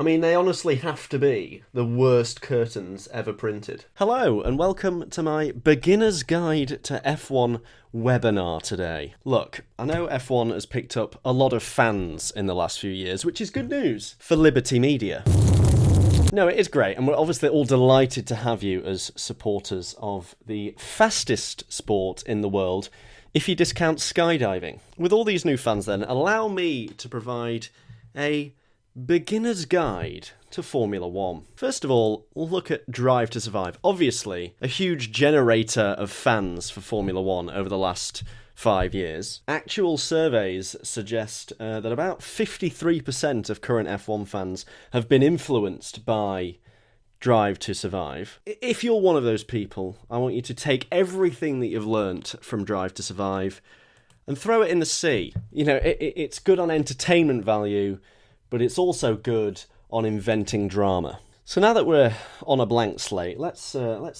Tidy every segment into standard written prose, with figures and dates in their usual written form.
I mean, they honestly have to be the worst curtains ever printed. Hello, and welcome to my Beginner's Guide to F1 webinar today. Look, I know F1 has picked up a lot of fans in the last few years, which is good news for Liberty Media. No, it is great, and we're obviously all delighted to have you as supporters of the fastest sport in the world, if you discount skydiving. With all these new fans then, allow me to provide a beginner's guide to Formula One. First of all, we'll look at Drive to Survive. Obviously, a huge generator of fans for Formula One over the last 5 years. Actual surveys suggest that about 53% of current F1 fans have been influenced by Drive to Survive. If you're one of those people, I want you to take everything that you've learnt from Drive to Survive and throw it in the sea. You know, it's good on entertainment value, but it's also good on inventing drama. So now that we're on a blank slate, let's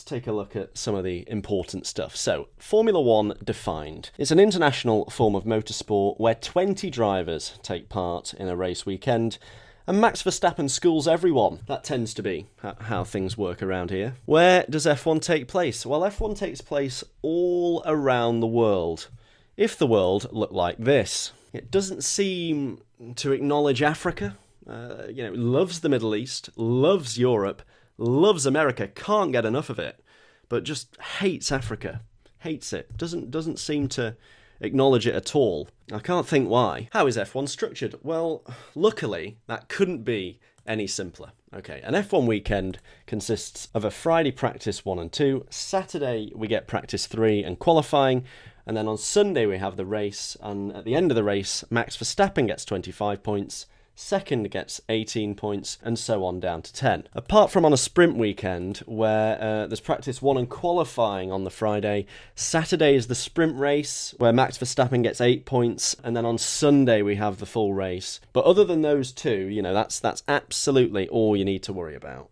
take a look at some of the important stuff. So, Formula One defined. It's an international form of motorsport where 20 drivers take part in a race weekend, and Max Verstappen schools everyone. That tends to be how things work around here. Where does F1 take place? Well, F1 takes place all around the world. If the world looked like this. It doesn't seem to acknowledge Africa. Loves the Middle East, loves Europe, loves America, can't get enough of it, but just hates Africa. Hates it. Doesn't seem to acknowledge it at all. I can't think why. How is F1 structured? Well, luckily, that couldn't be any simpler. Okay, an F1 weekend consists of a Friday practice 1 and 2, Saturday we get practice 3 and qualifying, and then on Sunday we have the race, and at the end of the race, Max Verstappen gets 25 points, second gets 18 points, and so on down to 10. Apart from on a sprint weekend, where there's practice 1 and qualifying on the Friday, Saturday is the sprint race, where Max Verstappen gets 8 points, and then on Sunday we have the full race. But other than those two, that's absolutely all you need to worry about.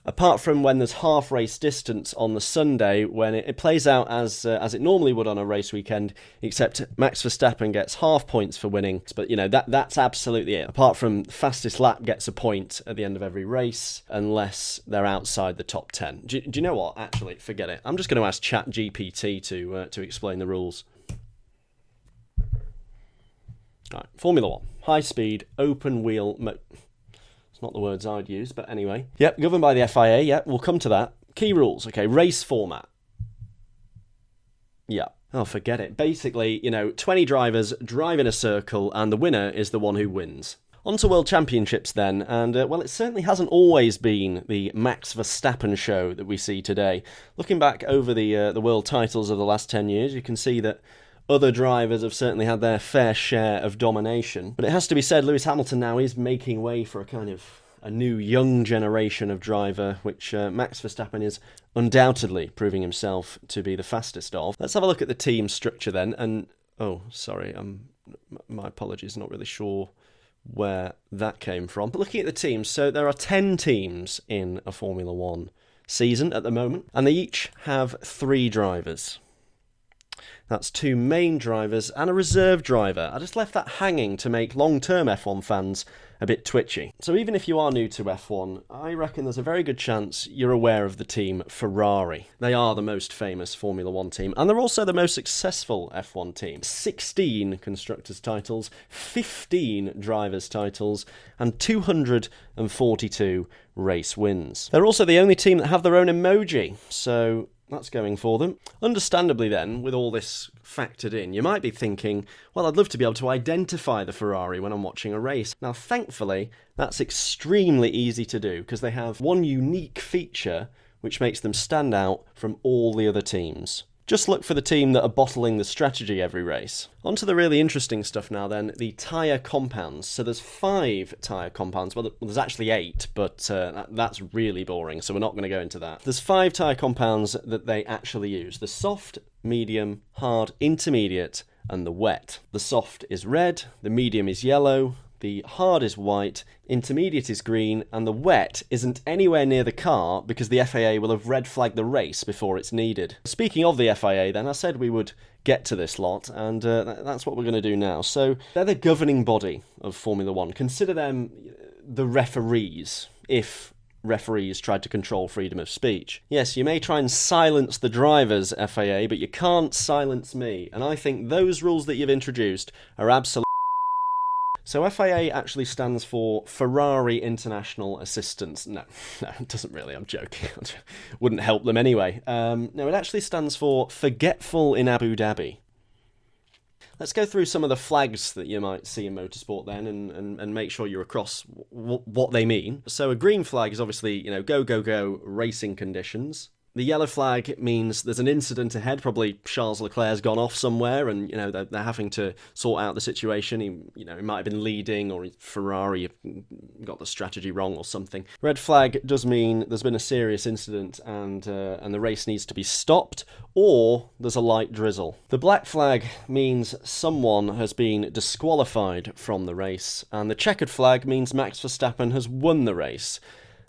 Apart from when there's half race distance on the Sunday, when it plays out as it normally would on a race weekend, except Max Verstappen gets half points for winning. But that's absolutely it. Apart from fastest lap gets a point at the end of every race, unless they're outside the top 10. Do you know what? Actually, forget it. I'm just going to ask ChatGPT to explain the rules. All right, Formula One, high speed, open wheel. It's not the words I'd use, but anyway. Yep, governed by the FIA, yep, we'll come to that. Key rules, okay, race format. Yeah, oh, forget it. Basically, 20 drivers drive in a circle, and the winner is the one who wins. On to World Championships then, and it certainly hasn't always been the Max Verstappen show that we see today. Looking back over the world titles of the last 10 years, you can see that other drivers have certainly had their fair share of domination. But it has to be said, Lewis Hamilton now is making way for a new young generation of driver, which Max Verstappen is undoubtedly proving himself to be the fastest of. Let's have a look at the team structure then. And, my apologies, not really sure where that came from. But looking at the teams, so there are 10 teams in a Formula One season at the moment, and they each have 3 drivers. That's 2 main drivers and a reserve driver. I just left that hanging to make long-term F1 fans a bit twitchy. So even if you are new to F1, I reckon there's a very good chance you're aware of the team Ferrari. They are the most famous Formula One team, and they're also the most successful F1 team. 16 constructors' titles, 15 drivers' titles, and 242 race wins. They're also the only team that have their own emoji, so that's going for them. Understandably then, with all this factored in, you might be thinking, well, I'd love to be able to identify the Ferrari when I'm watching a race. Now, thankfully, that's extremely easy to do because they have one unique feature which makes them stand out from all the other teams. Just look for the team that are bottling the strategy every race. On to the really interesting stuff now then, the tyre compounds. So there's 5 tyre compounds. Well, there's actually 8, but that's really boring, so we're not going to go into that. There's 5 tyre compounds that they actually use. The soft, medium, hard, intermediate, and the wet. The soft is red, the medium is yellow, the hard is white, intermediate is green, and the wet isn't anywhere near the car because the FIA will have red flagged the race before it's needed. Speaking of the FIA then, I said we would get to this lot, and that's what we're going to do now. So they're the governing body of Formula One. Consider them the referees if referees tried to control freedom of speech. Yes, you may try and silence the drivers, FIA, but you can't silence me. And I think those rules that you've introduced are absolutely... So FIA actually stands for Ferrari International Assistance. No, it doesn't really, I'm joking. Wouldn't help them anyway. No, it actually stands for Forgetful in Abu Dhabi. Let's go through some of the flags that you might see in motorsport then and make sure you're across what they mean. So a green flag is obviously, go, go, go, racing conditions. The yellow flag means there's an incident ahead. Probably Charles Leclerc's gone off somewhere, and they're having to sort out the situation. He might have been leading, or Ferrari got the strategy wrong or something. Red flag does mean there's been a serious incident and the race needs to be stopped, or there's a light drizzle. The black flag means someone has been disqualified from the race, and the checkered flag means Max Verstappen has won the race.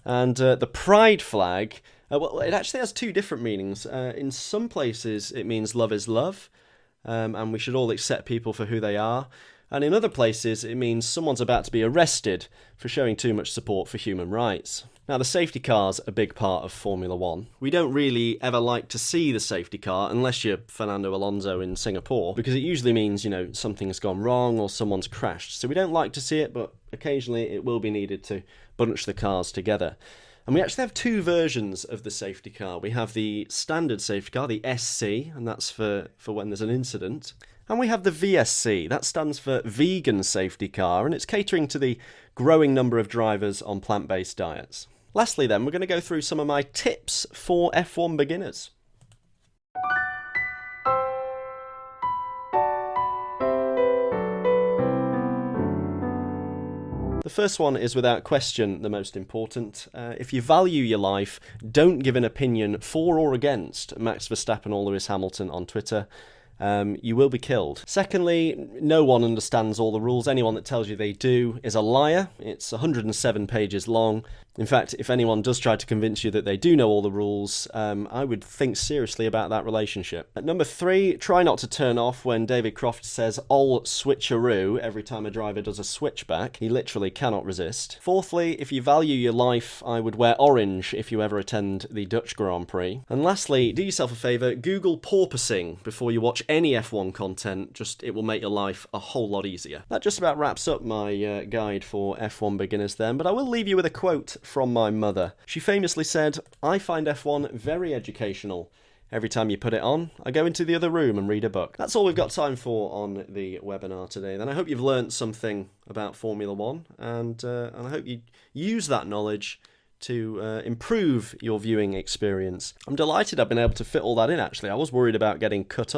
And the pride flag. Well, it actually has two different meanings. In some places, it means love is love, and we should all accept people for who they are. And in other places, it means someone's about to be arrested for showing too much support for human rights. Now, the safety car's a big part of Formula One. We don't really ever like to see the safety car, unless you're Fernando Alonso in Singapore, because it usually means, something's gone wrong or someone's crashed. So we don't like to see it, but occasionally it will be needed to bunch the cars together. And we actually have two versions of the safety car. We have the standard safety car, the SC, and that's for when there's an incident. And we have the VSC, that stands for vegan safety car, and it's catering to the growing number of drivers on plant-based diets. Lastly then, we're going to go through some of my tips for F1 beginners. The first one is without question the most important. If you value your life, don't give an opinion for or against Max Verstappen or Lewis Hamilton on Twitter. You will be killed. Secondly, no one understands all the rules. Anyone that tells you they do is a liar. It's 107 pages long. In fact, if anyone does try to convince you that they do know all the rules, I would think seriously about that relationship. At number 3, try not to turn off when David Croft says "ol switcheroo" every time a driver does a switchback. He literally cannot resist. Fourthly, if you value your life, I would wear orange if you ever attend the Dutch Grand Prix. And lastly, do yourself a favour, Google porpoising before you watch any F1 content. It will make your life a whole lot easier. That just about wraps up my guide for F1 beginners then, but I will leave you with a quote from my mother. She famously said, "I find F1 very educational. Every time you put it on, I go into the other room and read a book." That's all we've got time for on the webinar today. Then I hope you've learnt something about Formula One, and I hope you use that knowledge to improve your viewing experience. I'm delighted I've been able to fit all that in, actually. I was worried about getting cut off.